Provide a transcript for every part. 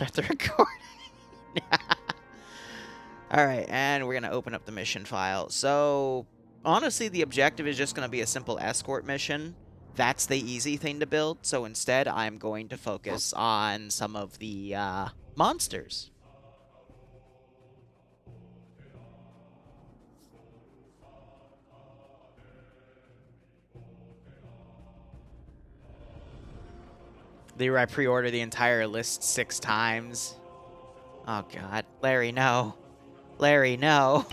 start the recording. Alright, and we're going to open up the mission file. So, honestly, the objective is just going to be a simple escort mission. That's the easy thing to build, so instead I'm going to focus on some of the monsters. Liru, I pre-ordered the entire list 6 times. Oh god. Larry, no. Larry, no.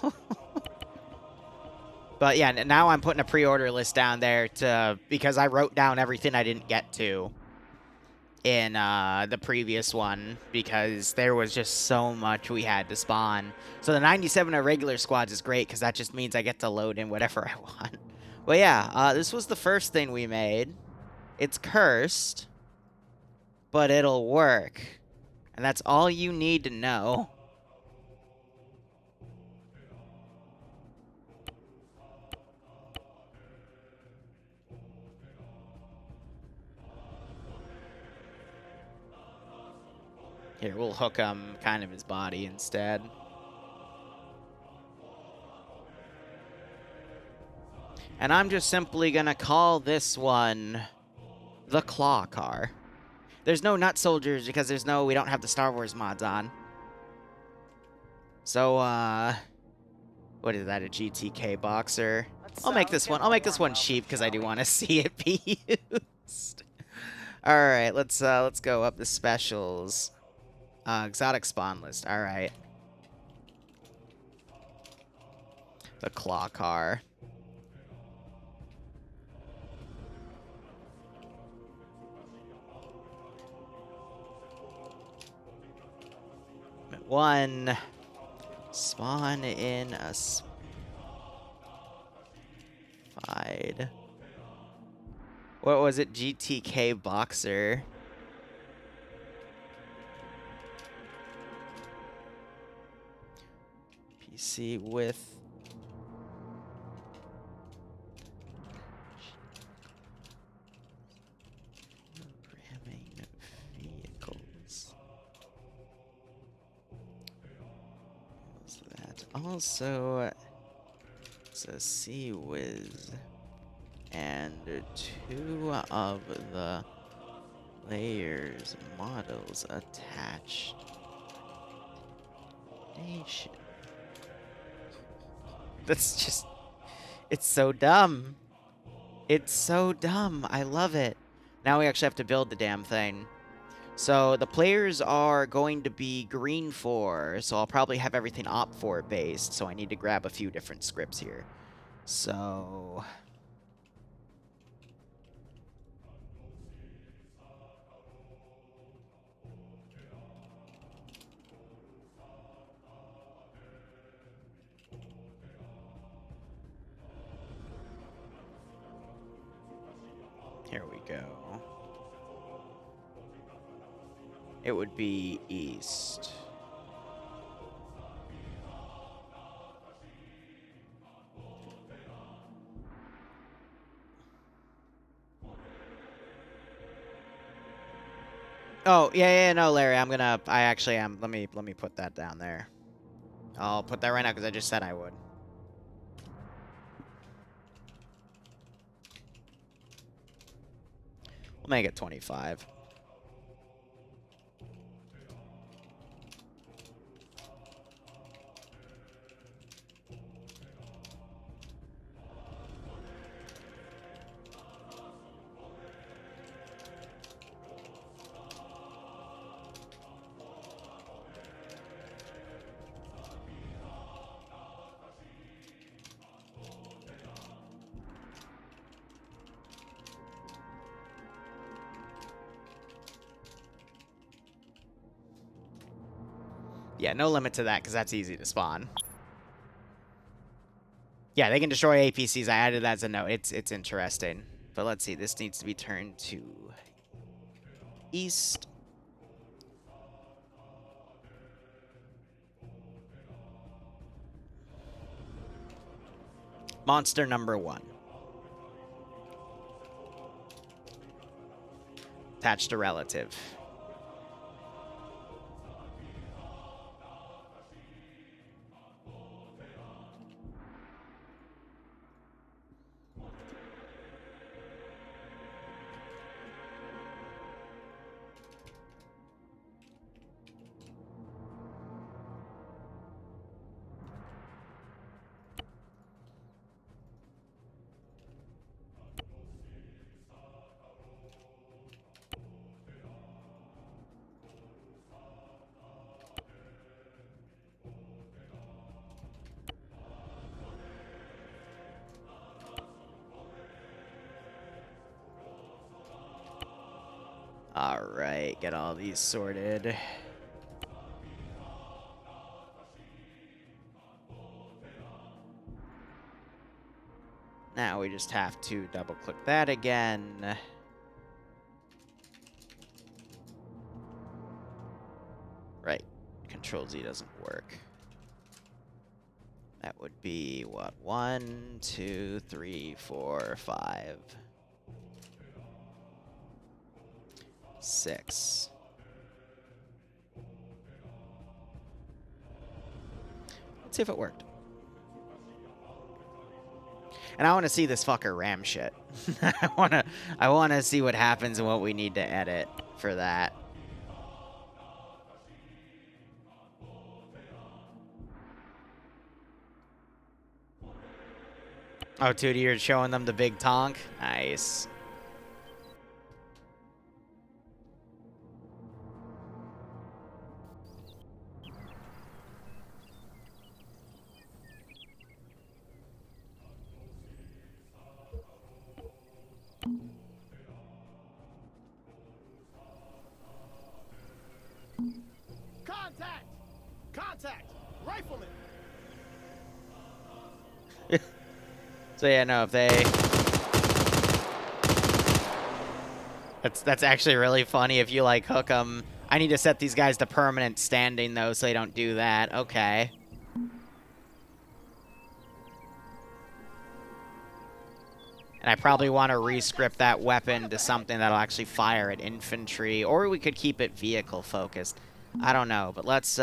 But yeah, now I'm putting a pre-order list down there because I wrote down everything I didn't get to in the previous one because there was just so much we had to spawn. So the 97 of regular squads is great because that just means I get to load in whatever I want. But yeah, this was the first thing we made. It's cursed, but it'll work. And that's all you need to know. Here, we'll hook him kind of his body instead. And I'm just simply gonna call this one the Claw Car. There's no Nut Soldiers because we don't have the Star Wars mods on. So, what is that, a GTK Boxer? I'll make this one cheap because I do want to see it be used. Alright, let's go up the specials. Exotic spawn list, alright. The Claw Car. One. Spawn in a spied. What was it? GTK Boxer. PC with programming vehicles. What's that? Also, it's a C-Wiz. And 2 of the players' models attached. Nation. That's just... It's so dumb. It's so dumb. I love it. Now we actually have to build the damn thing. So the players are going to be green 4, so I'll probably have everything op 4 based, so I need to grab a few different scripts here. So... Here we go. It would be east. Oh, yeah, no, Larry, I actually am. Let me put that down there. I'll put that right now because I just said I would. We'll make it 25. Yeah, no limit to that, because that's easy to spawn. Yeah, they can destroy APCs. I added that as a note. It's interesting. But let's see. This needs to be turned to east. Monster number 1. Attached to relative. Right, get all these sorted. Now we just have to double-click that again. Right, Control-Z doesn't work. That would be, what, 1, 2, 3, 4, 5, 6. Let's see if it worked. And I want to see this fucker ram shit. I wanna see what happens and what we need to edit for that. Oh, 2D, you're showing them the big tonk? Nice. Contact! Contact! Rifleman! So yeah, no, if they... That's actually really funny if you, like, hook them. I need to set these guys to permanent standing, though, so they don't do that. Okay. And I probably want to re-script that weapon to something that'll actually fire at infantry, or we could keep it vehicle-focused. I don't know, but let's,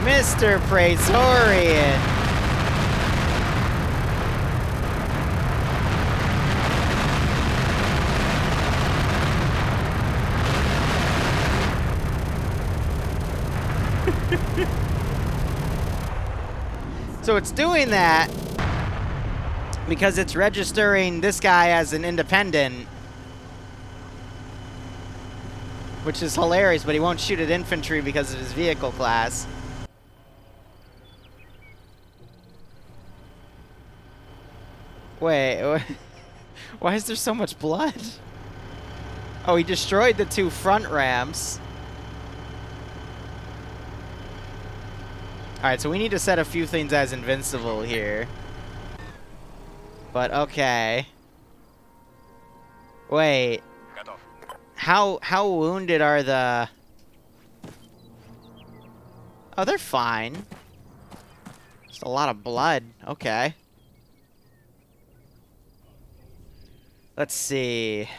Mr. Praetorian! So it's doing that because it's registering this guy as an independent, which is hilarious, but he won't shoot at infantry because of his vehicle class. Wait, why is there so much blood? Oh, he destroyed the 2 front ramps. Alright, so we need to set a few things as invincible here. But, okay. Wait. How wounded are the... Oh, they're fine. Just a lot of blood. Okay. Let's see.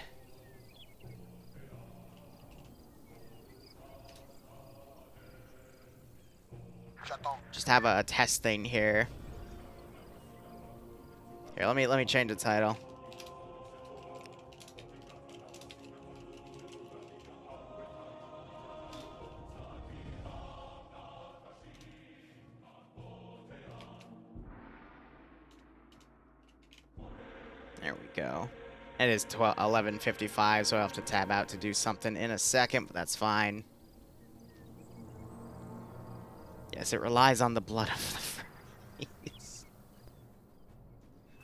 Just have a test thing here. Here, let me change the title. There we go. It is 11:55, so I'll have to tab out to do something in a second, but that's fine. Yes, it relies on the blood of the freeze.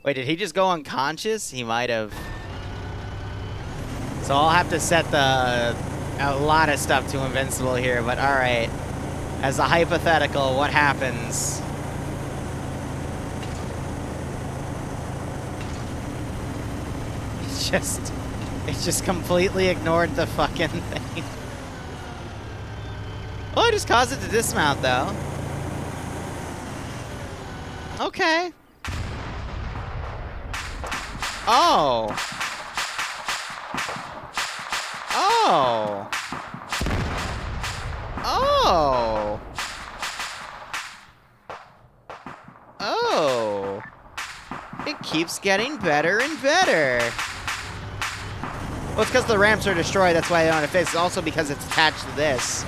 Wait, did he just go unconscious? He might have. So I'll have to set a lot of stuff to invincible here, but alright. As a hypothetical, what happens? It just completely ignored the fucking thing. Oh, I just caused it to dismount, though. Okay. Oh. Oh. Oh. Oh. It keeps getting better and better. Well, it's because the ramps are destroyed, that's why I don't have physics. It's also because it's attached to this.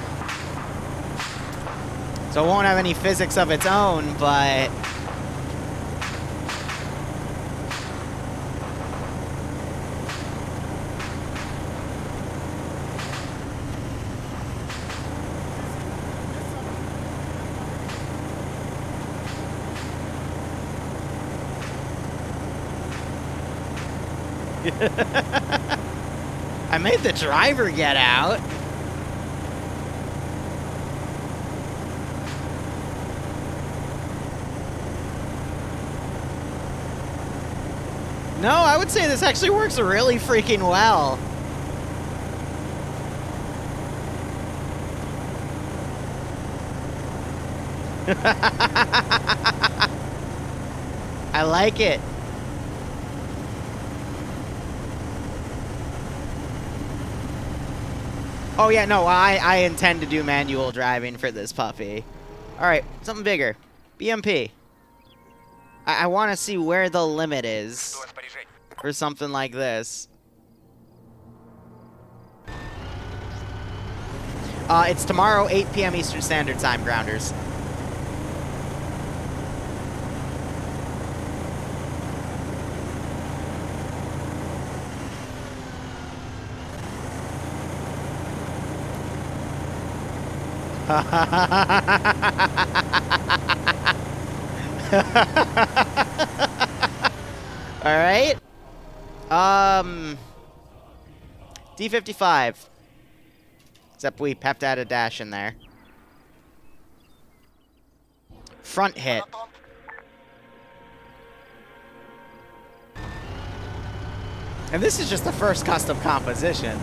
So it won't have any physics of its own, but I made the driver get out. No, I would say this actually works really freaking well. I like it. Oh yeah, no, I intend to do manual driving for this puppy. Alright, something bigger. BMP. I want to see where the limit is for something like this. It's tomorrow, 8 p.m. Eastern Standard Time, Grounders. All right. D55. Except we pepped out a dash in there. Front hit. And this is just the first custom composition.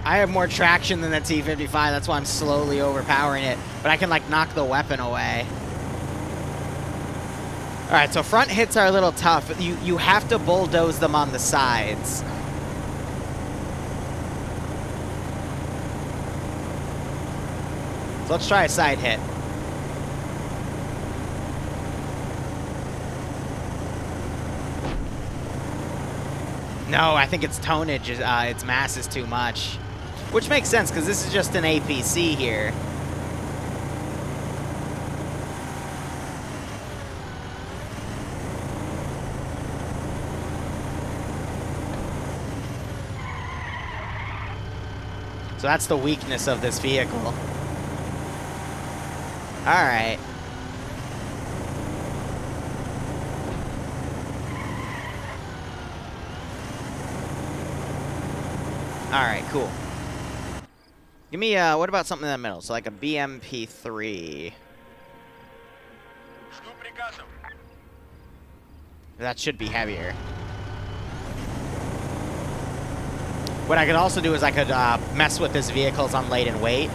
I have more traction than the T-55, that's why I'm slowly overpowering it. But I can, like, knock the weapon away. Alright, so front hits are a little tough. You have to bulldoze them on the sides. So let's try a side hit. No, I think its tonnage, its mass is too much. Which makes sense, because this is just an APC here. So that's the weakness of this vehicle. Alright. Alright, cool. Give me, what about something in the middle? So like a BMP3. That should be heavier. What I could also do is I could mess with this vehicle's unladen weight.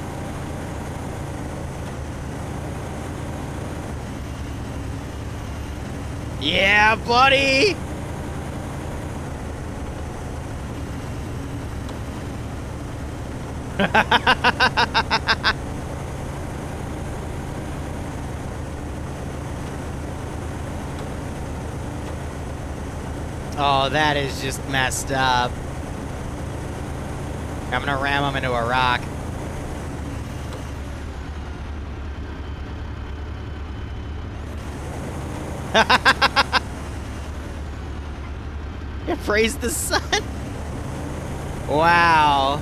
Yeah, buddy! Oh, that is just messed up. I'm gonna ram him into a rock. Yeah, praise the sun. Wow.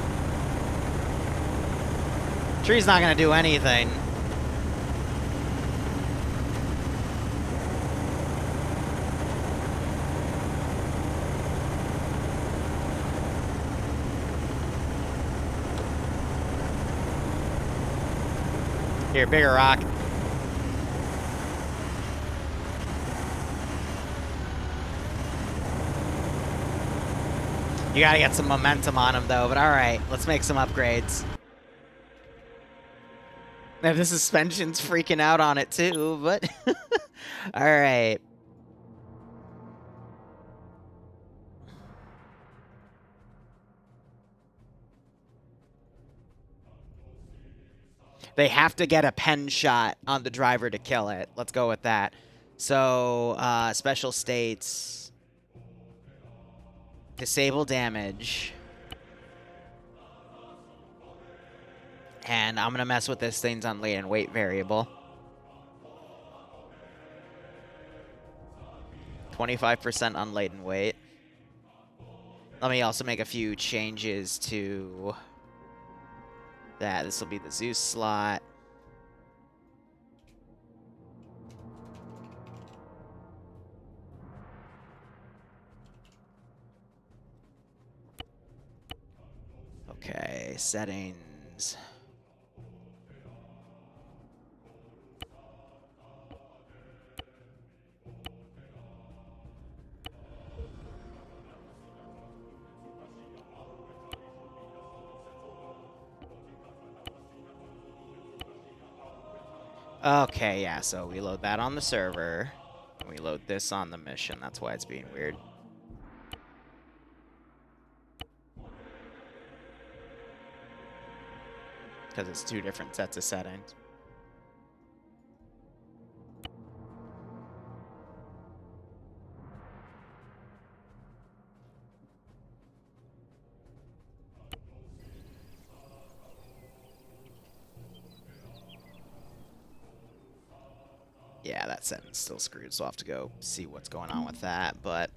Tree's not gonna do anything. Here, bigger rock. You gotta get some momentum on him, though, but alright, let's make some upgrades. Now, the suspension's freaking out on it, too, but... alright. They have to get a pen shot on the driver to kill it. Let's go with that. So, special states. Disable damage. And I'm going to mess with this thing's unladen weight variable. 25% unladen weight. Let me also make a few changes to that. This will be the Zeus slot. Okay, settings. Okay, yeah, so we load that on the server. And we load this on the mission. That's why it's being weird. Because it's two different sets of settings. Yeah, that setting's still screwed, so I'll have to go see what's going on with that, but...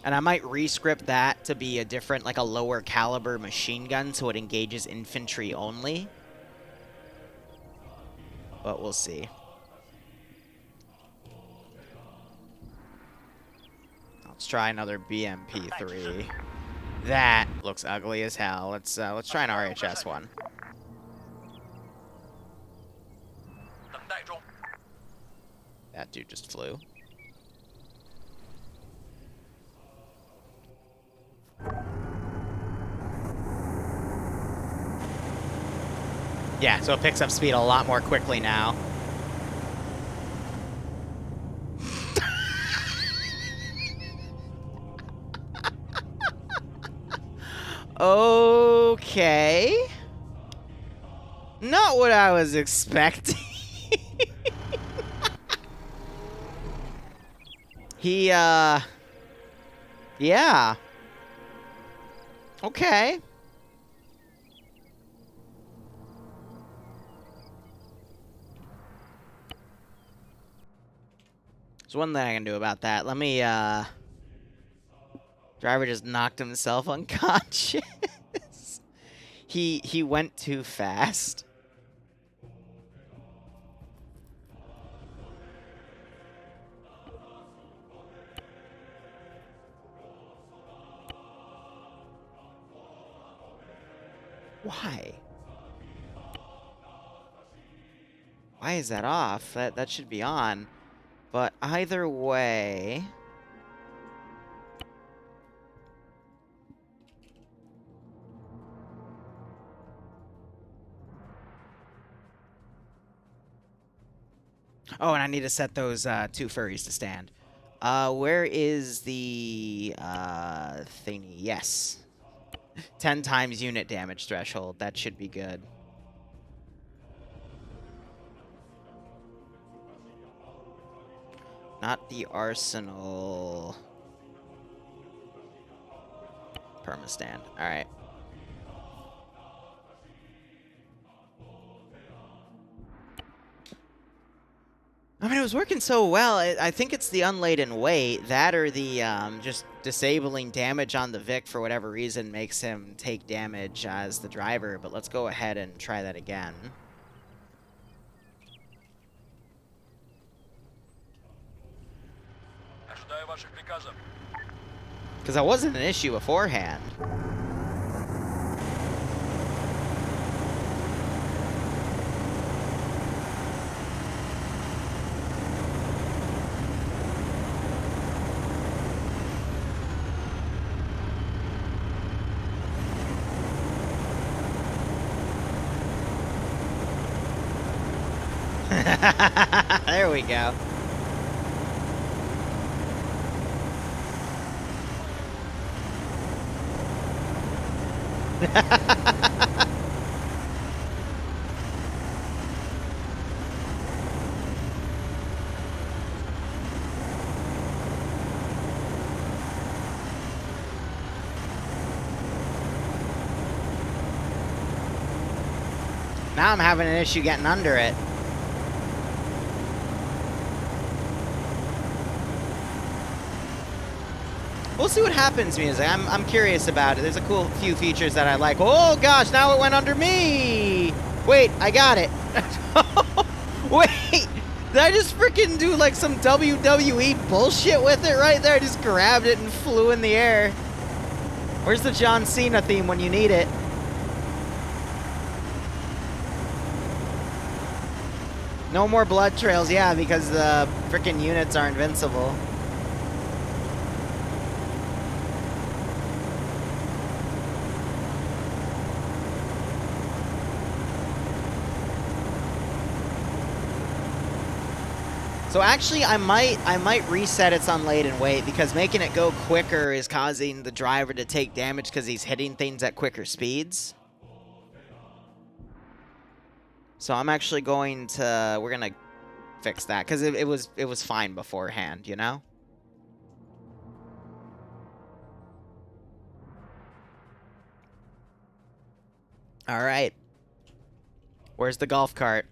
And I might re-script that to be a different, like a lower caliber machine gun, so it engages infantry only. But we'll see. Let's try another BMP3. That looks ugly as hell. Let's try an RHS one. That dude just flew. Yeah, so it picks up speed a lot more quickly now. Okay. Not what I was expecting. Yeah. Okay. There's one thing I can do about that. Let me, driver just knocked himself unconscious. He went too fast. Why? Why is that off? That should be on. But either way... Oh, and I need to set those two furries to stand. Where is the thingy? Yes. 10 times unit damage threshold. That should be good. Not the arsenal. Permastand. Alright. I mean, it was working so well. I think it's the unladen weight. That or the just disabling damage on the Vic for whatever reason makes him take damage as the driver. But let's go ahead and try that again. Because that wasn't an issue beforehand. There we go. Now I'm having an issue getting under it. We'll see what happens, music. I'm curious about it. There's a cool few features that I like. Oh gosh, now it went under me. Wait, I got it. Wait, did I just freaking do like some WWE bullshit with it right there? I just grabbed it and flew in the air. Where's the John Cena theme when you need it? No more blood trails, yeah, because the freaking units are invincible. So actually, I might reset its on laid and wait, because making it go quicker is causing the driver to take damage because he's hitting things at quicker speeds. So I'm actually going to, we're gonna fix that, because it was fine beforehand, you know? All right. Where's the golf cart?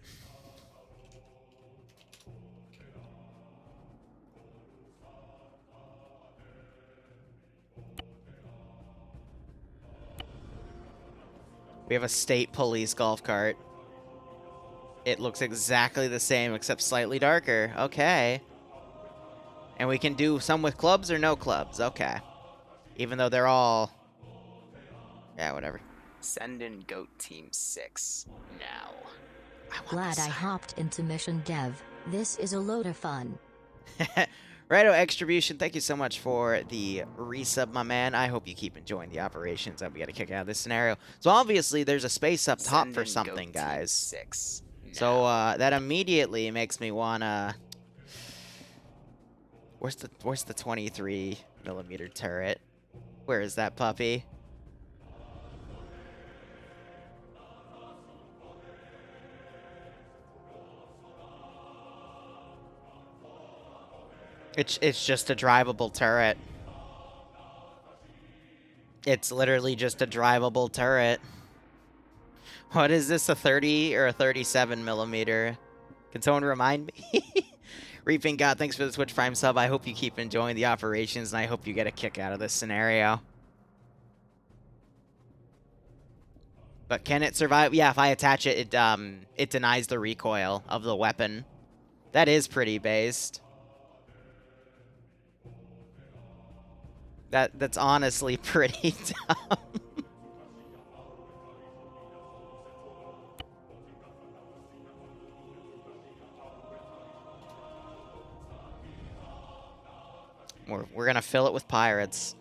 We have a state police golf cart. It looks exactly the same, except slightly darker. Okay. And we can do some with clubs or no clubs. Okay. Even though they're all... Yeah, whatever. Send in GOAT Team 6 now. Glad I hopped into Mission Dev. This is a load of fun. Righto, Extribution, thank you so much for the resub, my man. I hope you keep enjoying the operations that we got to kick out of this scenario. So obviously, there's a space up top for something, guys. 6 now. So that immediately makes me wanna... Where's the 23mm turret? Where is that puppy? It's just a drivable turret. It's literally just a drivable turret. What is this, a 30 or a 37mm? Can someone remind me? Reaping God, thanks for the Twitch Prime sub. I hope you keep enjoying the operations, and I hope you get a kick out of this scenario. But can it survive? Yeah, if I attach it, it denies the recoil of the weapon. That is pretty based. That's honestly pretty dumb. We're gonna fill it with pirates.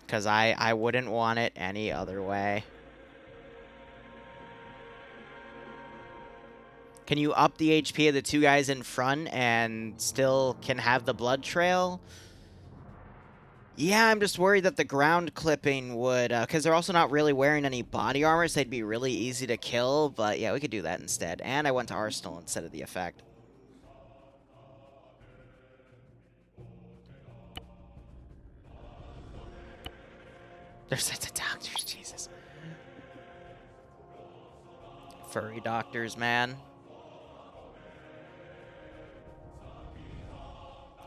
Because I wouldn't want it any other way. Can you up the HP of the two guys in front and still can have the blood trail? Yeah, I'm just worried that the ground clipping would... Because they're also not really wearing any body armor, so they'd be really easy to kill. But yeah, we could do that instead. And I went to Arsenal instead of the effect. There's such a doctors, Jesus. Furry doctors, man.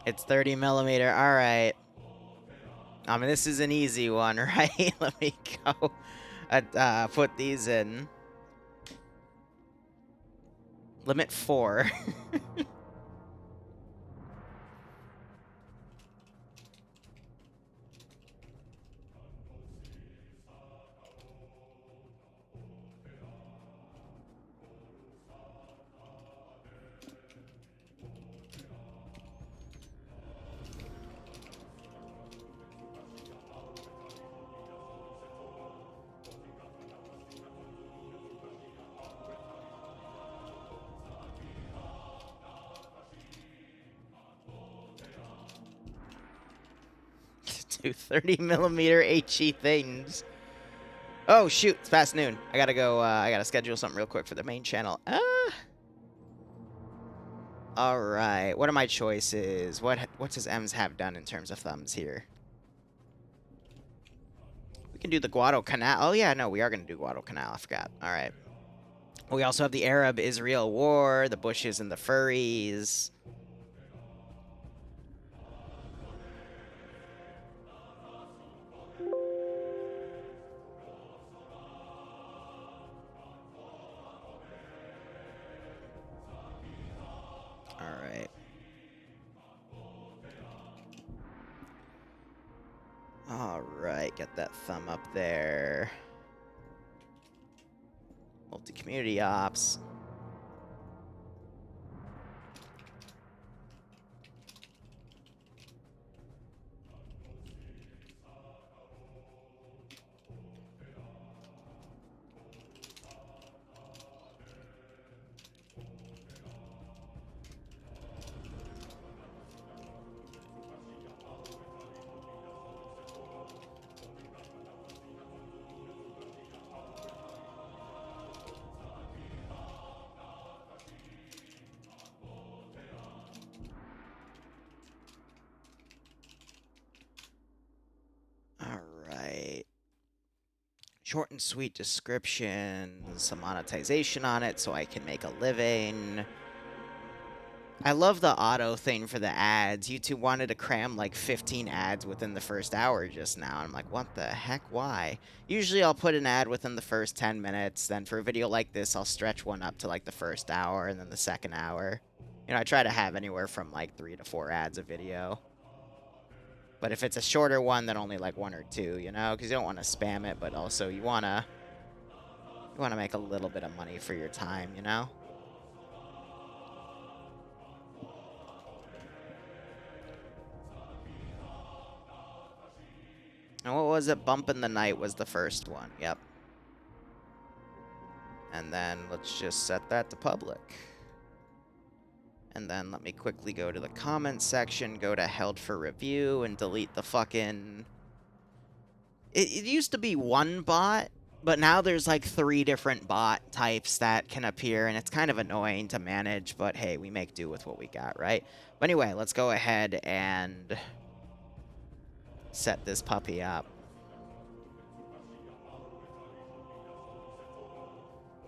It's 30mm, alright. I mean, this is an easy one, right? Let me go put these in. Limit 4. Do 30mm HE things. Oh shoot, it's past noon. I gotta go, I gotta schedule something real quick for the main channel. Alright, what are my choices? What does Ems have done in terms of thumbs here? We can do the Guadalcanal. Oh yeah, no, we are gonna do Guadalcanal, I forgot. Alright. We also have the Arab-Israel War, the Bushes and the Furries. Alright, get that thumb up there. Multi-community ops. Alright. Short and sweet descriptions, some monetization on it so I can make a living. I love the auto thing for the ads. YouTube wanted to cram like 15 ads within the first hour just now. I'm like, what the heck? Why? Usually I'll put an ad within the first 10 minutes. Then for a video like this, I'll stretch one up to like the first hour and then the second hour. You know, I try to have anywhere from like 3 to 4 ads a video. But if it's a shorter one, then only like 1 or 2, you know? Because you don't want to spam it, but also you want to make a little bit of money for your time, you know? And what was it? Bump in the Night was the first one. Yep. And then let's just set that to public. And then let me quickly go to the comments section, go to held for review, and delete the fucking... It used to be one bot, but now there's like 3 different bot types that can appear, and it's kind of annoying to manage, but hey, we make do with what we got, right? But anyway, let's go ahead and set this puppy up.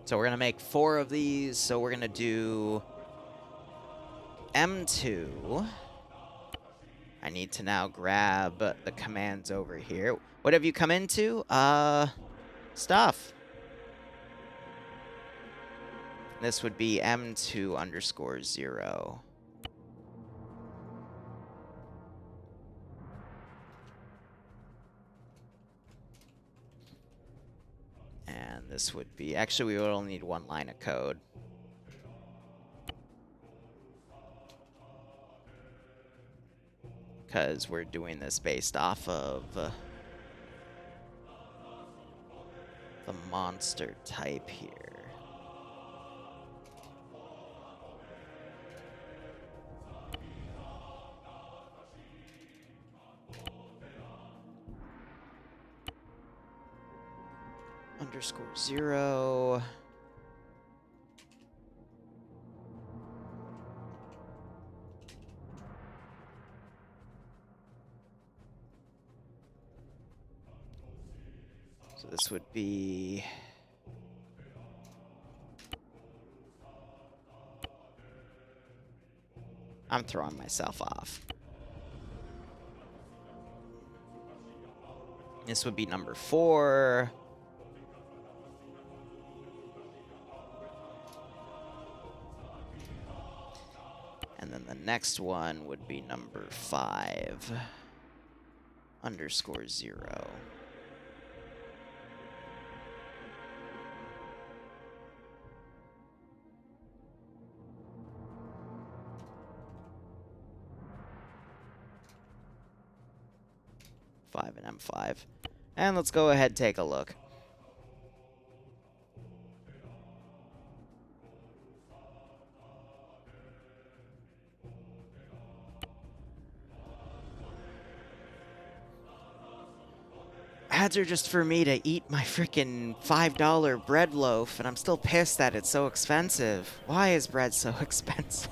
So we're going to make 4 of these, so we're going to do M2. I need to now grab the commands over here. What have you come into? Stuff. This would be M2_0. And this would be... Actually, we would only need 1 line of code. Because we're doing this based off of the monster type here. _0. So this would be... I'm throwing myself off. This would be number 4. And then the next one would be number 5. _0. And M5. And let's go ahead and take a look. Ads are just for me to eat my freaking $5 bread loaf, and I'm still pissed that it's so expensive. Why is bread so expensive?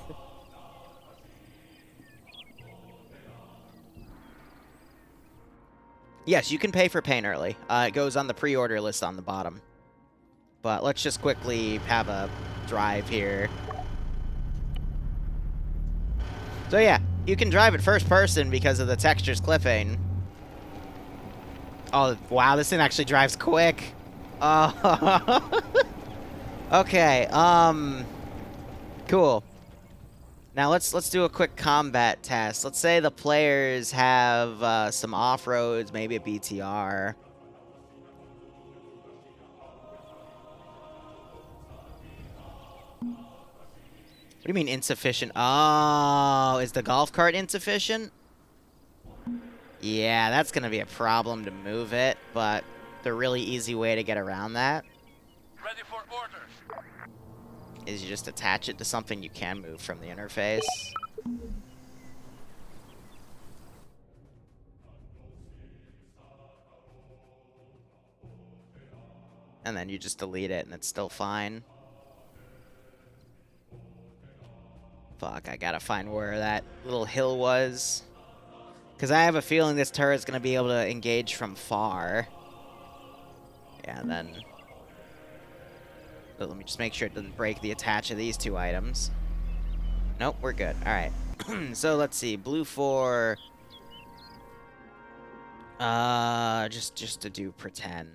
Yes, you can pay for paint early. It goes on the pre-order list on the bottom. But let's just quickly have a drive here. So yeah, you can drive it first person because of the textures clipping. Oh, wow, this thing actually drives quick. Okay, cool. Now let's do a quick combat test. Let's say the players have some off-roads, maybe a BTR. What do you mean insufficient? Oh, is the golf cart insufficient? Yeah, that's gonna be a problem to move it, but the really easy way to get around that Ready for orders. is you just attach it to something you can move from the interface. And then you just delete it and it's still fine. Fuck, I gotta find where that little hill was. Because I have a feeling this turret's gonna be able to engage from far. Yeah, and then... Let me just make sure it doesn't break the attach of these two items. Nope, we're good. Alright. So let's see. Blue 4... just to do pretend.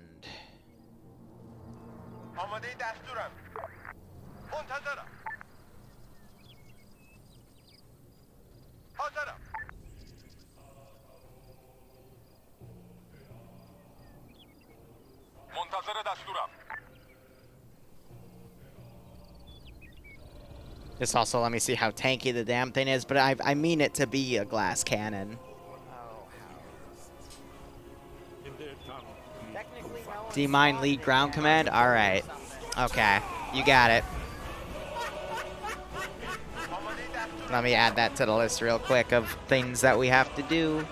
This also let me see how tanky the damn thing is, but I mean it to be a glass cannon. D-mine lead ground command? Alright. Okay, you got it. Let me add that to the list real quick of things that we have to do.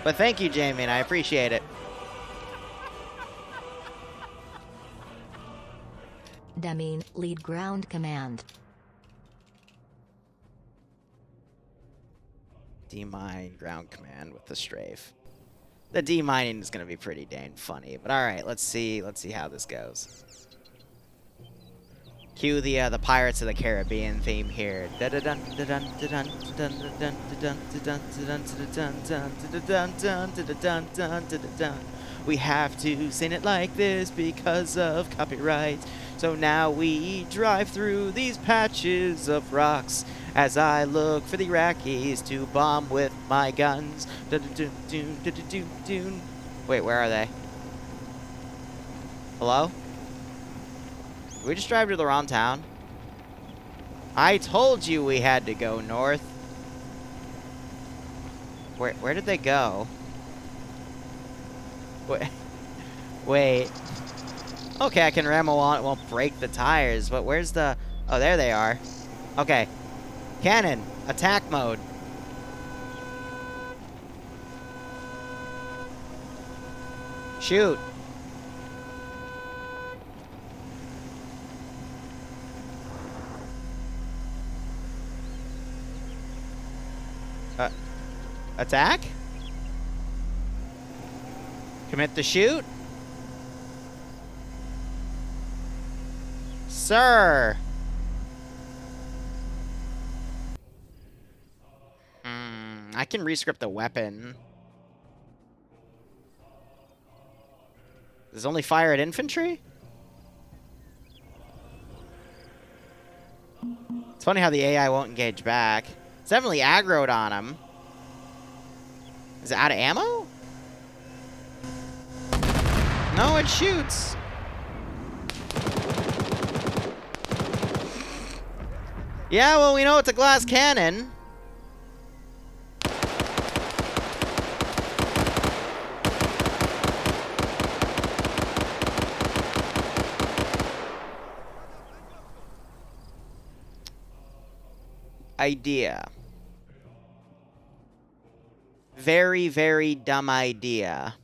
But thank you, Jamie, and I appreciate it. Demine, lead ground command. D-mine ground command with the strafe. The D-mining is going to be pretty dang funny, but alright, let's see how this goes. Cue the Pirates of the Caribbean theme here. We have to sing it like this because of copyright. So now we drive through these patches of rocks as I look for the Iraqis to bomb with my guns. Wait, where are they? Hello? Did we just drive to the wrong town? I told you we had to go north. Where did they go? Wait. Okay, I can ramble on. It won't break the tires, but where's the... Oh, there they are. Okay. Cannon. Attack mode. Shoot. Attack? Commit to shoot? Sir! I can rescript the weapon. Does it only fire at infantry? It's funny how the AI won't engage back. It's definitely aggroed on him. Is it out of ammo? No, it shoots. Yeah, well, we know it's a glass cannon. Idea. Very, very dumb idea.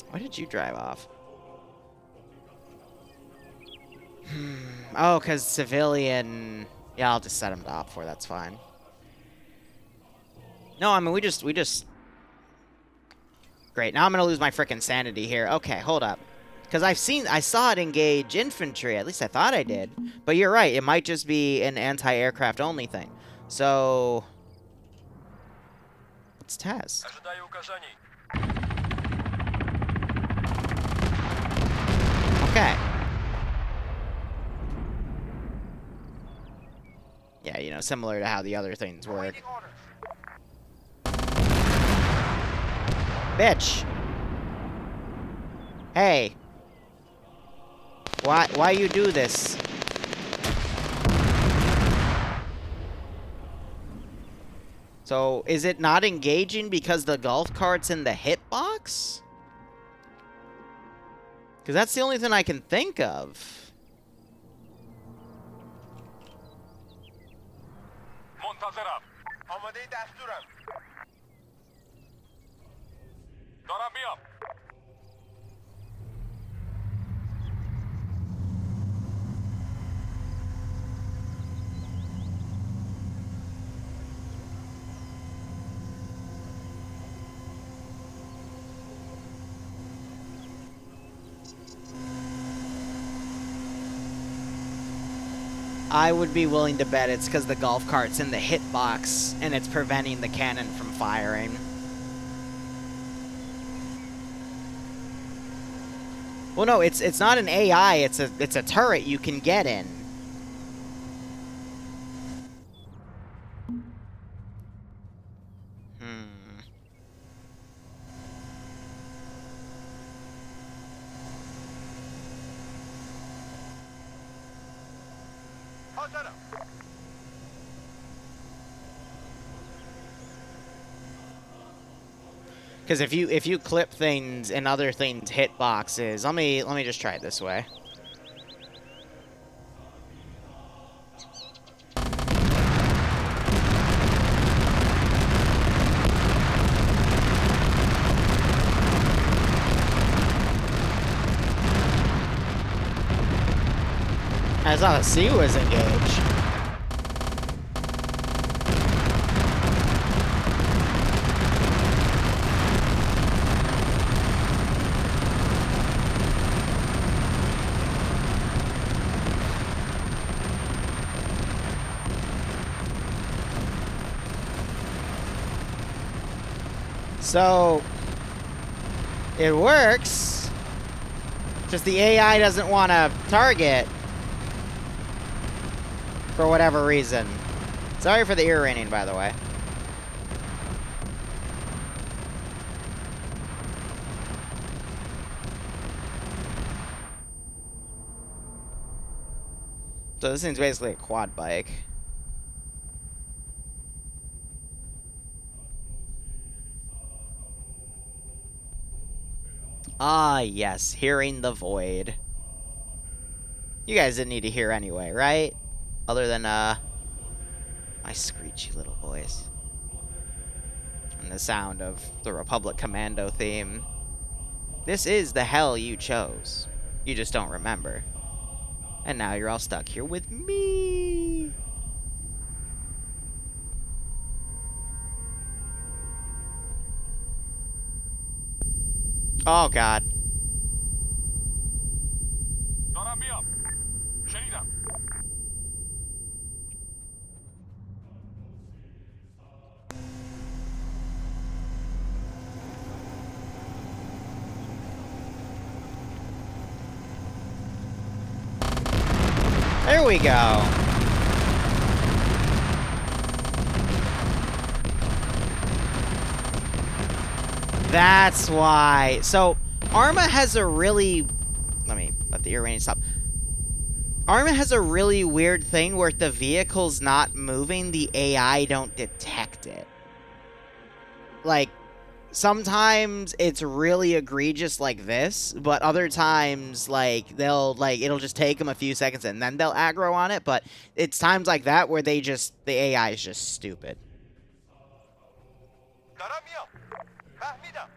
Why did you drive off? Oh, because civilian... Yeah, I'll just set him to op 4, that's fine. No, I mean, we just... Great, now I'm going to lose my frickin' sanity here. Okay, hold up. Because I saw it engage infantry. At least I thought I did. But you're right. It might just be an anti-aircraft only thing. So... Let's test. Okay. Yeah, you know, similar to how the other things work. Awaiting orders. Bitch! Hey! Why you do this? So, is it not engaging because the golf cart's in the hitbox? Because that's the only thing I can think of. منتظرم. آماده دستورم. دارم میام. I would be willing to bet it's because the golf cart's in the hitbox and it's preventing the cannon from firing. Well, no, it's not an AI. It's a turret you can get in. حاضرم. Because if you clip things and other things hit boxes, let me just try it this way. I saw the C was engaged. So, it works, just the AI doesn't want to target for whatever reason. Sorry for the ear ringing, by the way. So this thing's basically a quad bike. Ah, yes, hearing the void. You guys didn't need to hear anyway, right? Other than, my screechy little voice. And the sound of the Republic Commando theme. This is the hell you chose. You just don't remember. And now you're all stuck here with me. Oh, God. دارم میام. شنیدم. There we go. That's why. So, Arma has a really... Let me let the ear ringing stop. Arma has a really weird thing where if the vehicle's not moving, the AI don't detect it. Like, sometimes it's really egregious like this, but other times, like, it'll just take them a few seconds and then they'll aggro on it, but it's times like that where the AI is just stupid. دارم میام. فهمیدم.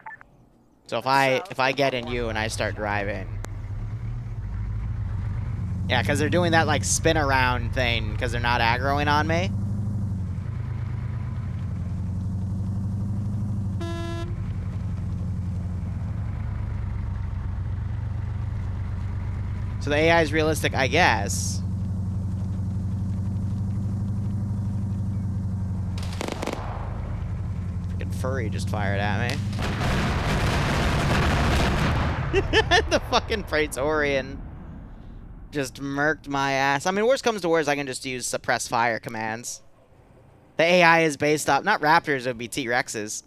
So if I get in you and I start driving. Yeah, because they're doing that, like, spin around thing because they're not aggroing on me. So the AI is realistic, I guess. Freaking furry just fired at me. The fucking Praetorian. Just murked my ass. I mean, worst comes to worst, I can just use suppress fire commands. The AI is based off... Not raptors, it would be T-Rexes.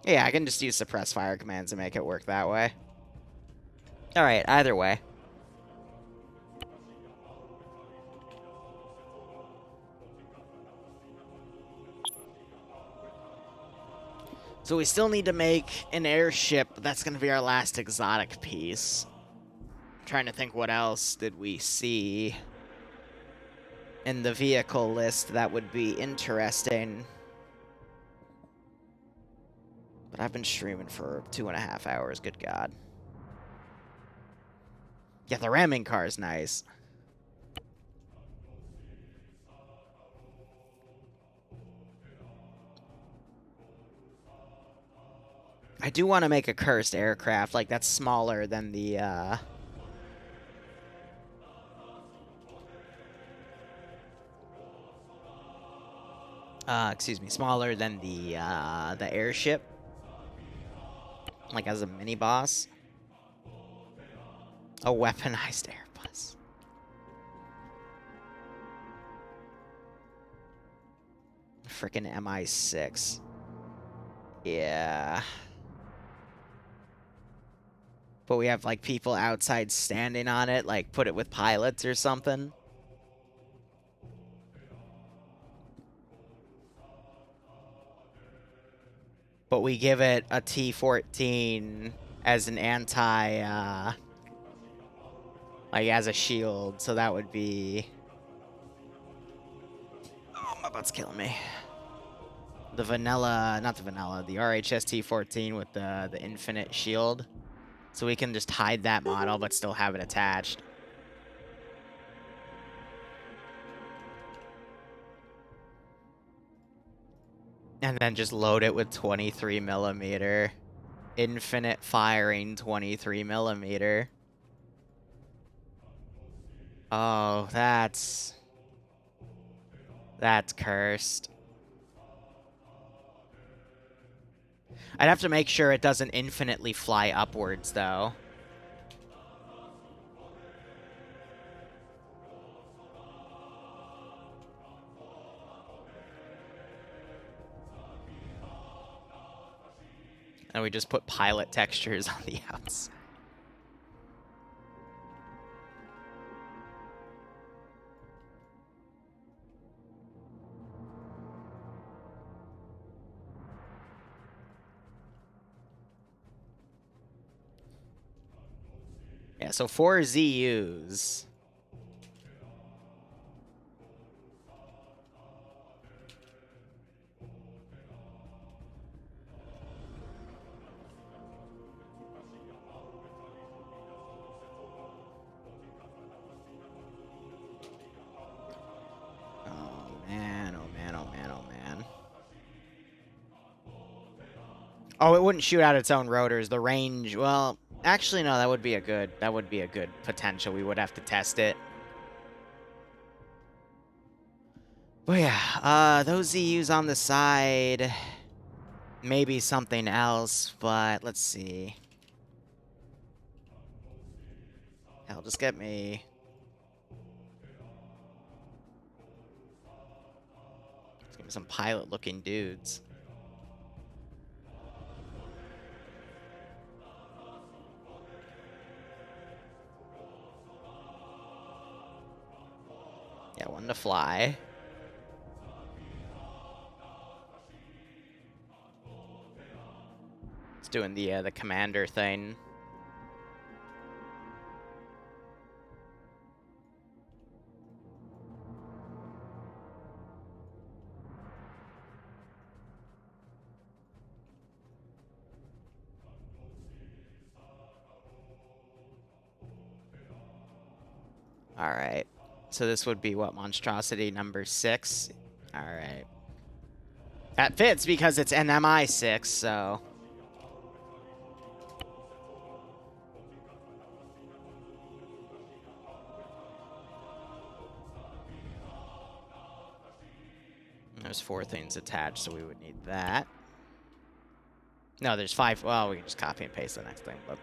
Yeah, I can just use suppress fire commands and make it work that way. Alright, either way. So we still need to make an airship. That's going to be our last exotic piece. I'm trying to think what else did we see in the vehicle list that would be interesting. But I've been streaming for 2.5 hours, good God. Yeah, the ramming car is nice. I do want to make a cursed aircraft, like that's smaller than the, excuse me, smaller than the airship. Like as a mini boss. A weaponized airbus. Frickin' MI6. Yeah. But we have, like, people outside standing on it, like, put it with pilots or something. But we give it a T-14 as an like, as a shield, so that would be... Oh, my butt's killing me. The vanilla... Not the vanilla, the RHS T-14 with the infinite shield. So we can just hide that model, but still have it attached. And then just load it with 23mm. Infinite firing 23mm. Oh, that's cursed. I'd have to make sure it doesn't infinitely fly upwards, though. And we just put pilot textures on the outside. Yeah, so 4 ZUs. Oh man, oh man, oh man, oh man. Oh, it wouldn't shoot out its own rotors. The range, well, actually no, that would be a good potential. We would have to test it. But yeah, those ZUs on the side, maybe something else, but let's see. Hell, just get me... Just give me some pilot-looking dudes. Yeah, one to fly. It's doing the commander thing. Alright. So this would be, what, monstrosity number 6? Alright. That fits because it's an MI6, so... There's 4 things attached, so we would need that. No, there's 5. Well, we can just copy and paste the next thing, but...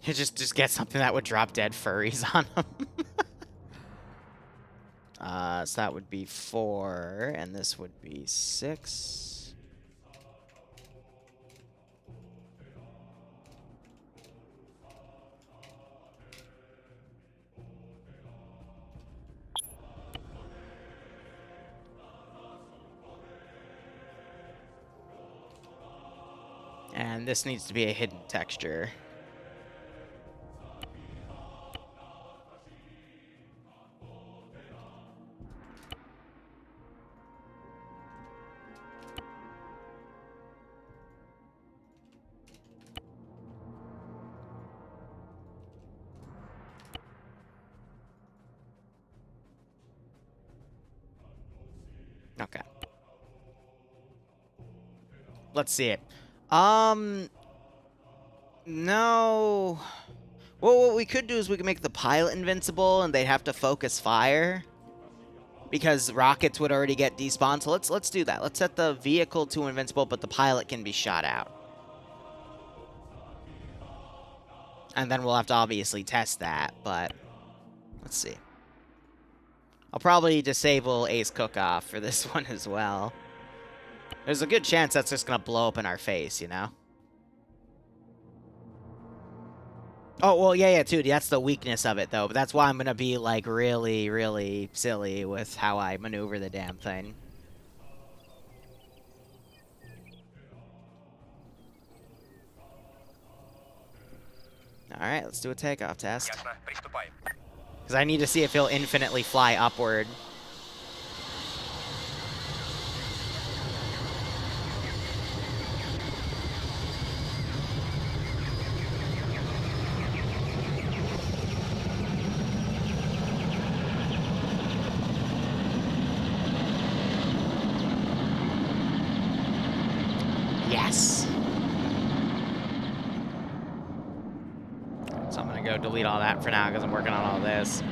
Just get something that would drop dead furries on them. So that would be 4, and this would be 6. And this needs to be a hidden texture. Okay. Let's see it. No. Well, what we could do is we could make the pilot invincible, and they'd have to focus fire, because rockets would already get despawned. So let's do that. Let's set the vehicle to invincible, but the pilot can be shot out. And then we'll have to obviously test that, but let's see. I'll probably disable Ace Cook-Off for this one as well. There's a good chance that's just gonna blow up in our face, you know? Oh, well, yeah, dude, that's the weakness of it, though. But that's why I'm gonna be, like, really, really silly with how I maneuver the damn thing. Alright, let's do a takeoff test. Because I need to see if he'll infinitely fly upward. Yes! So I'm gonna go delete all that for now because I'm working on all this.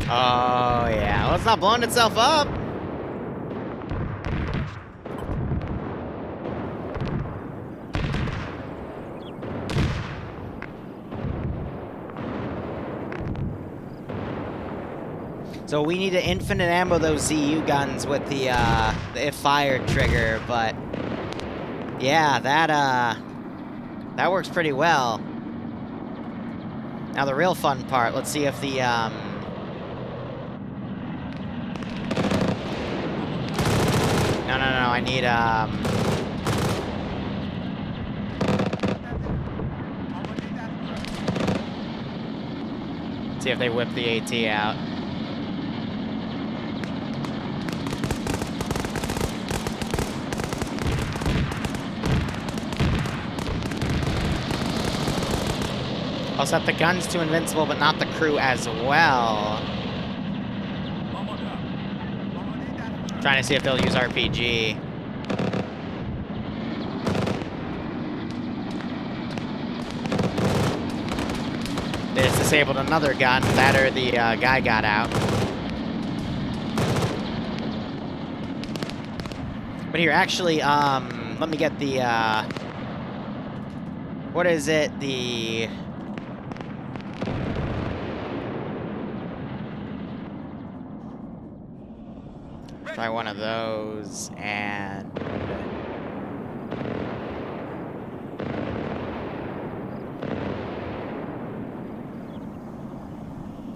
Oh, yeah. Well, it's not blowing itself up. So we need to infinite ammo those ZU guns with the if fired trigger, but yeah, that works pretty well. Now the real fun part, let's see if the No, I need see if they whip the AT out. I'll set the guns to invincible, but not the crew as well. Trying to see if they'll use RPG. They just disabled another gun. That or the guy got out. But here, actually, let me get the, what is it? The... Try one of those, and...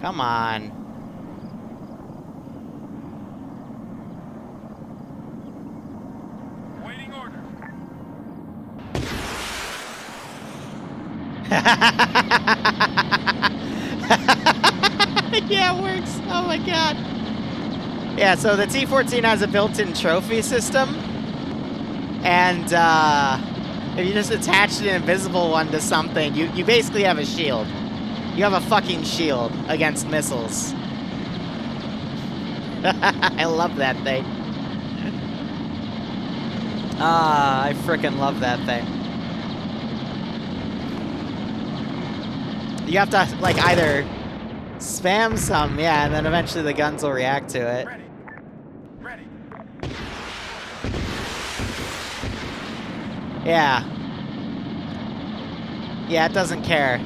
Come on. Yeah, it works. Oh my god. Yeah, so the T-14 has a built-in trophy system. And if you just attach an invisible one to something, you basically have a shield. You have a fucking shield against missiles. I love that thing. Ah, I frickin' love that thing. You have to, like, either spam some, yeah, and then eventually the guns will react to it. Ready. Ready. Yeah. Yeah, it doesn't care.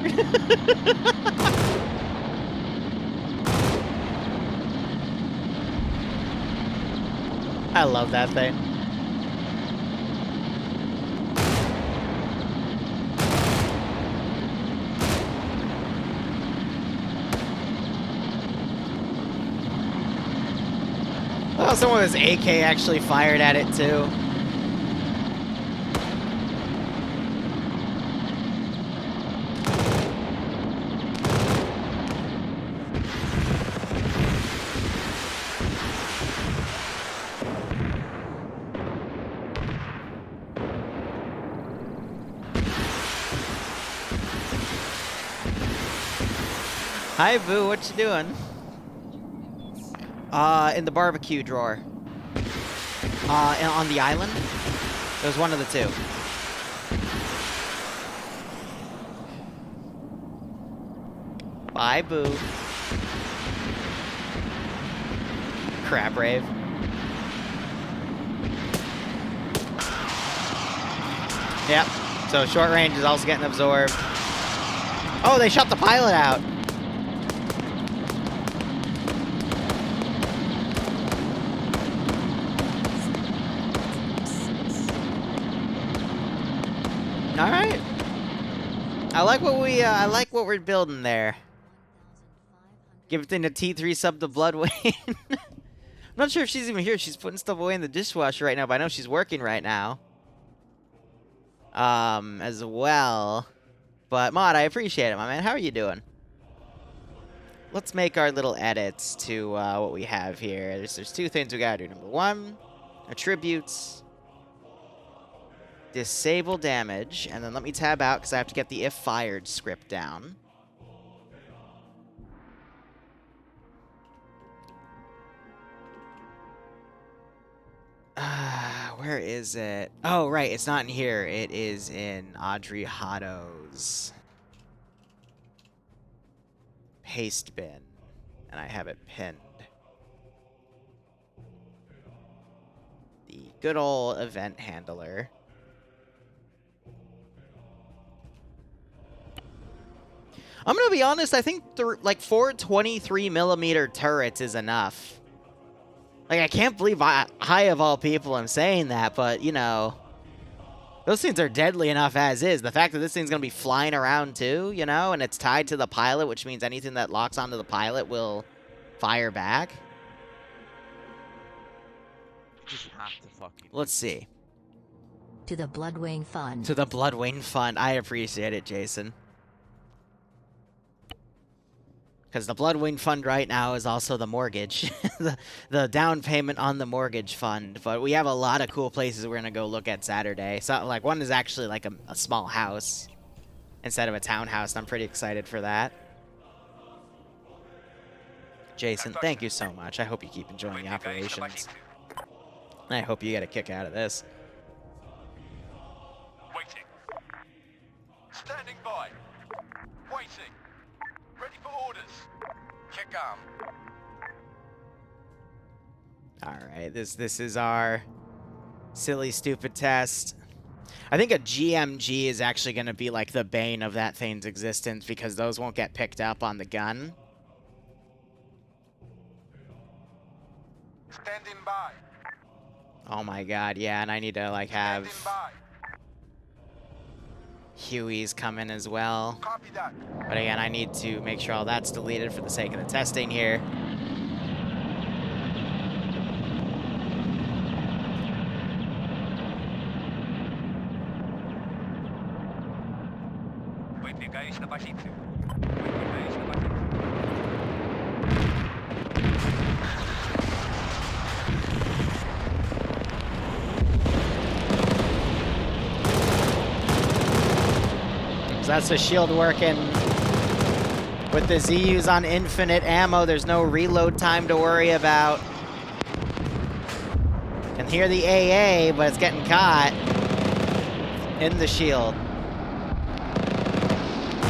I love that thing. Oh, someone with his AK actually fired at it too. Hi, Boo. What you doing? In the barbecue drawer. And on the island. It was one of the two. Bye, Boo. Crab rave. Yep. So short range is also getting absorbed. Oh, they shot the pilot out. All right. I like what we're building there. Giving a T3 sub to Bloodwayne. I'm not sure if she's even here. She's putting stuff away in the dishwasher right now, but I know she's working right now. As well. But Mod, I appreciate it, my man. How are you doing? Let's make our little edits to what we have here. There's two things we gotta do. Number one, attributes. Disable damage, and then let me tab out because I have to get the if fired script down. Where is it? Oh, right, it's not in here. It is in Audrey Hotto's paste bin, and I have it pinned. The good old event handler. I'm gonna be honest, I think like 423mm turrets is enough. Like, I can't believe I of all people am saying that, but, you know, those things are deadly enough as is. The fact that this thing's gonna be flying around too, you know, and it's tied to the pilot, which means anything that locks onto the pilot will fire back. Just have to fucking. Let's see. To the Bloodwayne Fund. To the Bloodwayne Fund. I appreciate it, Jason. Because the Bloodwing Fund right now is also the mortgage. the down payment on the mortgage fund. But we have a lot of cool places we're going to go look at Saturday. So, like, one is actually like a small house instead of a townhouse. I'm pretty excited for that. Jason, thank you so much. I hope you keep enjoying the operations. I hope you get a kick out of this. Waiting. Standing by. Waiting. Ready for orders. Kick arm. Alright, this is our silly, stupid test. I think a GMG is actually going to be like the bane of that thing's existence because those won't get picked up on the gun. Standing by. Oh my god, yeah, and I need to like have Standing by. Hueys come in as well. Copy that. But again, I need to make sure all that's deleted for the sake of the testing here. Waiting. Engage na ba si two? Engage na ba si two? So that's the shield working. With the ZUs on infinite ammo, there's no reload time to worry about. Can hear the AA, but it's getting caught in the shield.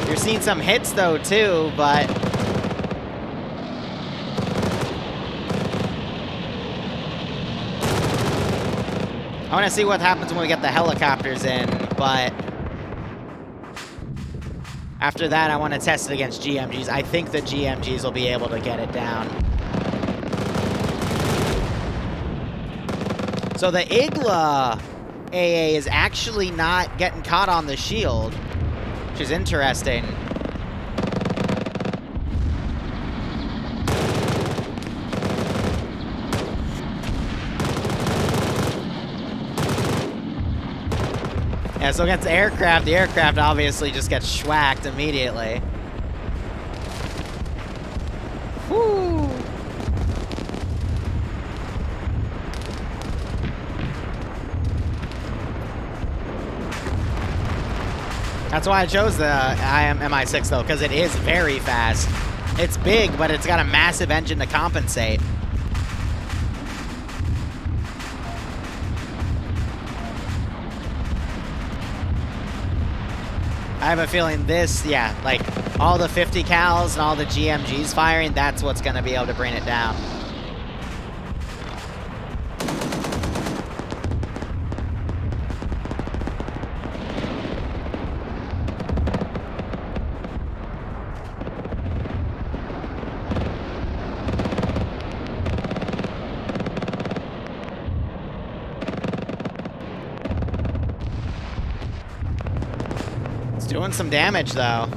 You're seeing some hits though too, but I want to see what happens when we get the helicopters in, but after that I want to test it against GMGs. I think the GMGs will be able to get it down. So the Igla AA is actually not getting caught on the shield, which is interesting. Yeah, so against the aircraft obviously just gets schwacked immediately. Whoo! That's why I chose the MI6 though, because it is very fast. It's big, but it's got a massive engine to compensate. I have a feeling this, yeah, like all the 50 cals and all the GMGs firing, that's what's going to be able to bring it down. Doing some damage, though.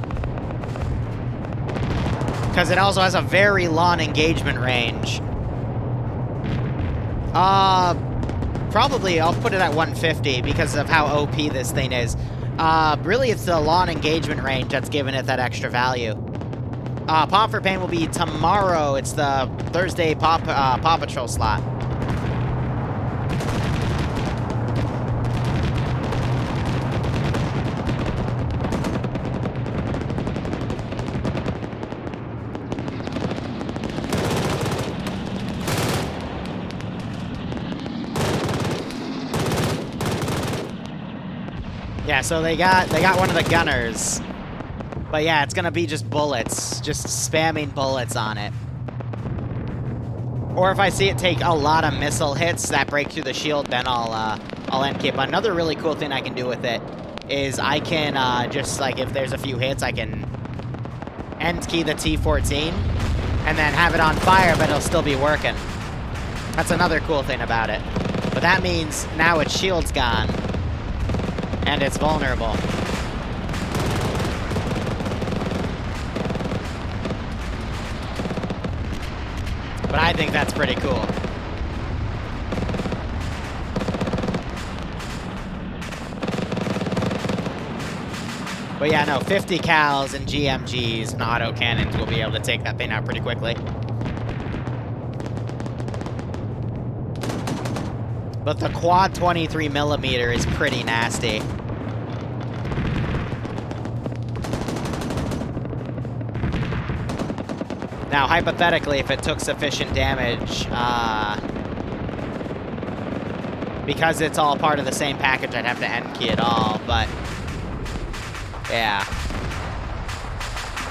Because it also has a very long engagement range. Probably, I'll put it at 150 because of how OP this thing is. Really, it's the long engagement range that's giving it that extra value. Pop for Pain will be tomorrow. It's the Thursday Paw Patrol slot. Yeah, so they got one of the gunners. But yeah, it's gonna be just bullets, just spamming bullets on it. Or if I see it take a lot of missile hits that break through the shield, then I'll end kit. But another really cool thing I can do with it is I can just like if there's a few hits, I can end key the T-14 and then have it on fire, but it'll still be working. That's another cool thing about it. But that means now its shield's gone. And it's vulnerable. But I think that's pretty cool. But yeah, no, 50 cals and GMGs and auto cannons will be able to take that thing out pretty quickly. But the quad 23mm is pretty nasty. Now, hypothetically, if it took sufficient damage, because it's all part of the same package, I'd have to end key it all, but yeah.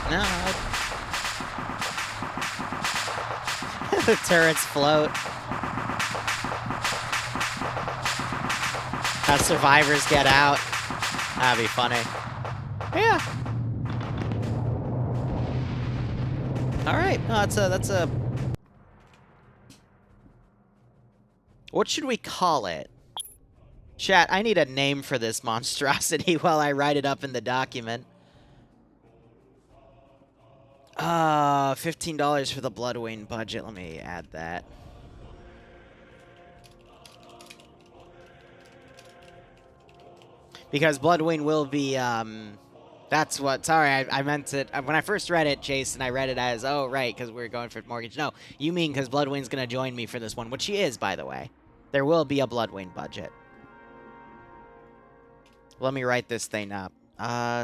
No. The turrets float. How survivors get out. That'd be funny. Yeah. All right. No, that's a. What should we call it? Chat, I need a name for this monstrosity while I write it up in the document. $15 for the Bloodwing budget. Let me add that. Because Bloodwing will be That's what, sorry, I meant it. When I first read it, Jason, I read it as, oh, right, because we're going for mortgage. No, you mean because Bloodwing's going to join me for this one, which she is, by the way. There will be a Bloodwing budget. Let me write this thing up.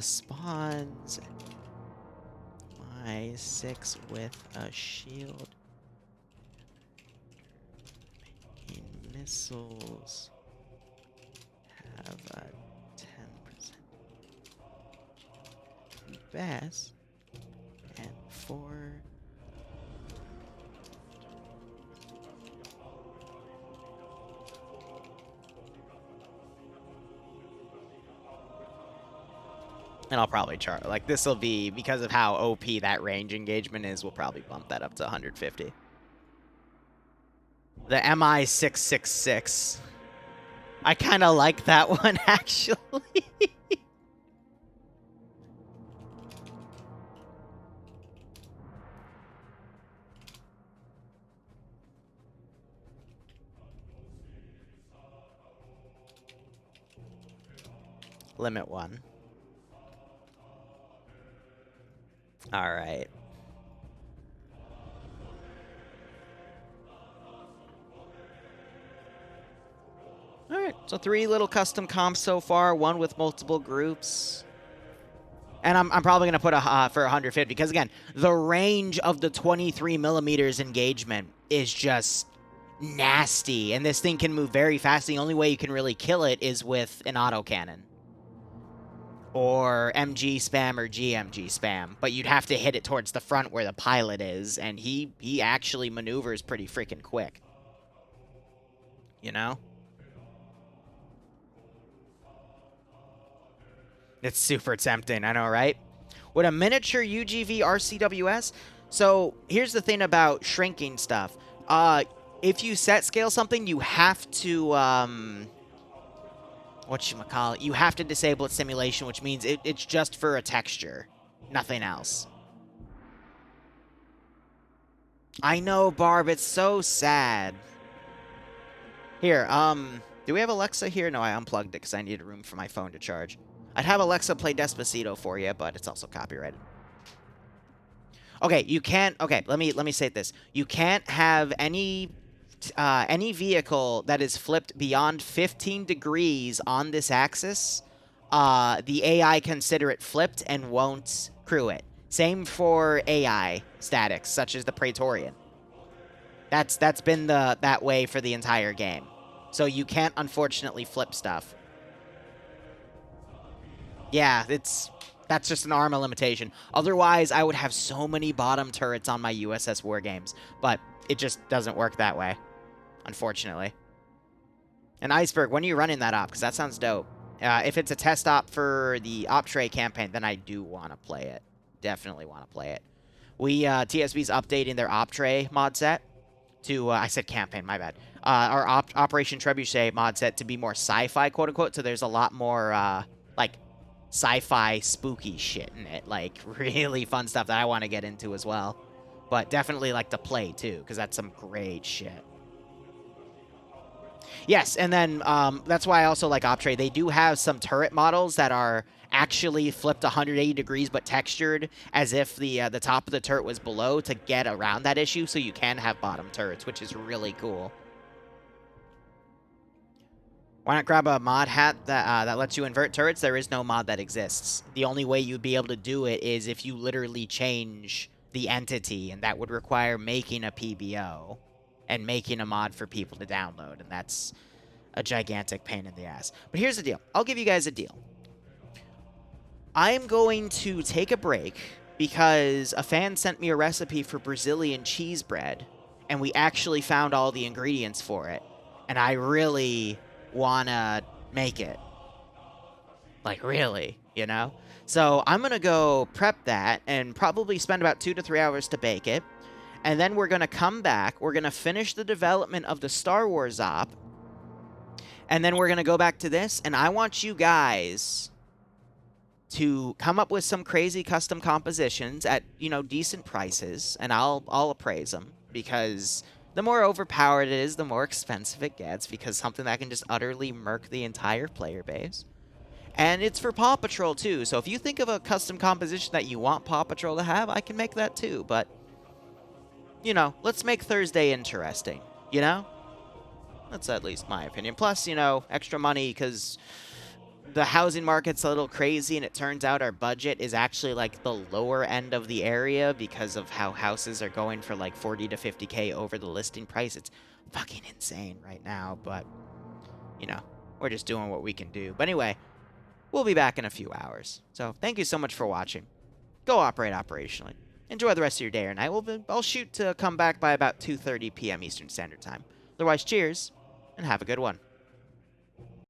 Spawns my 6 with a shield. Making missiles have a 10% best. And 4. And I'll probably chart, like, this will be, because of how OP that range engagement is, we'll probably bump that up to 150. The MI666. I kind of like that one, actually. Limit 1. All right. All right, so 3 little custom comps so far, 1 with multiple groups. And I'm probably going to put a for 150 because, again, the range of the 23 millimeters engagement is just nasty. And this thing can move very fast. The only way you can really kill it is with an autocannon. Or MG spam or GMG spam. But you'd have to hit it towards the front where the pilot is. And he actually maneuvers pretty freaking quick. You know? It's super tempting, I know, right? With a miniature UGV RCWS, so here's the thing about shrinking stuff. If you set scale something, you have to, whatchamacallit, you have to disable its simulation, which means it's just for a texture, nothing else. I know, Barb, it's so sad. Here, do we have Alexa here? No, I unplugged it because I needed room for my phone to charge. I'd have Alexa play Despacito for you, but it's also copyrighted. Okay, you can't. Okay, let me say this. You can't have any vehicle that is flipped beyond 15 degrees on this axis. The AI consider it flipped and won't crew it. Same for AI statics, such as the Praetorian. That's been that way for the entire game. So you can't unfortunately flip stuff. Yeah, that's just an armor limitation. Otherwise, I would have so many bottom turrets on my USS War Games, but it just doesn't work that way, unfortunately. And Iceberg, when are you running that op? Because that sounds dope. If it's a test op for the Optray campaign, then I do want to play it. Definitely want to play it. TSB's updating their Optray mod set to, I said campaign, my bad. Our Operation Trebuchet mod set to be more sci-fi, quote-unquote, so there's a lot more, like, sci-fi spooky shit in it, like really fun stuff that I want to get into as well, but definitely like to play too because that's some great shit. Yes, and then that's why I also like Optray. They do have some turret models that are actually flipped 180 degrees but textured as if the top of the turret was below to get around that issue, so you can have bottom turrets, which is really cool. Why not grab a mod hat that lets you invert turrets? There is no mod that exists. The only way you'd be able to do it is if you literally change the entity, and that would require making a PBO and making a mod for people to download, and that's a gigantic pain in the ass. But here's the deal. I'll give you guys a deal. I'm going to take a break because a fan sent me a recipe for Brazilian cheese bread, and we actually found all the ingredients for it, and I really wanna make it. Like, really, you know? So I'm gonna go prep that and probably spend about 2 to 3 hours to bake it. And then we're gonna come back, we're gonna finish the development of the Star Wars op, and then we're gonna go back to this, and I want you guys to come up with some crazy custom compositions at, you know, decent prices, and I'll appraise them, because the more overpowered it is, the more expensive it gets, because something that can just utterly murk the entire player base. And it's for Paw Patrol, too. So if you think of a custom composition that you want Paw Patrol to have, I can make that, too. But, you know, let's make Thursday interesting, you know? That's at least my opinion. Plus, you know, extra money because the housing market's a little crazy, and it turns out our budget is actually, like, the lower end of the area because of how houses are going for, like, 40 to 50K over the listing price. It's fucking insane right now, but, you know, we're just doing what we can do. But anyway, we'll be back in a few hours. So thank you so much for watching. Go operate operationally. Enjoy the rest of your day or night. I'll shoot to come back by about 2:30 p.m. Eastern Standard Time. Otherwise, cheers, and have a good one.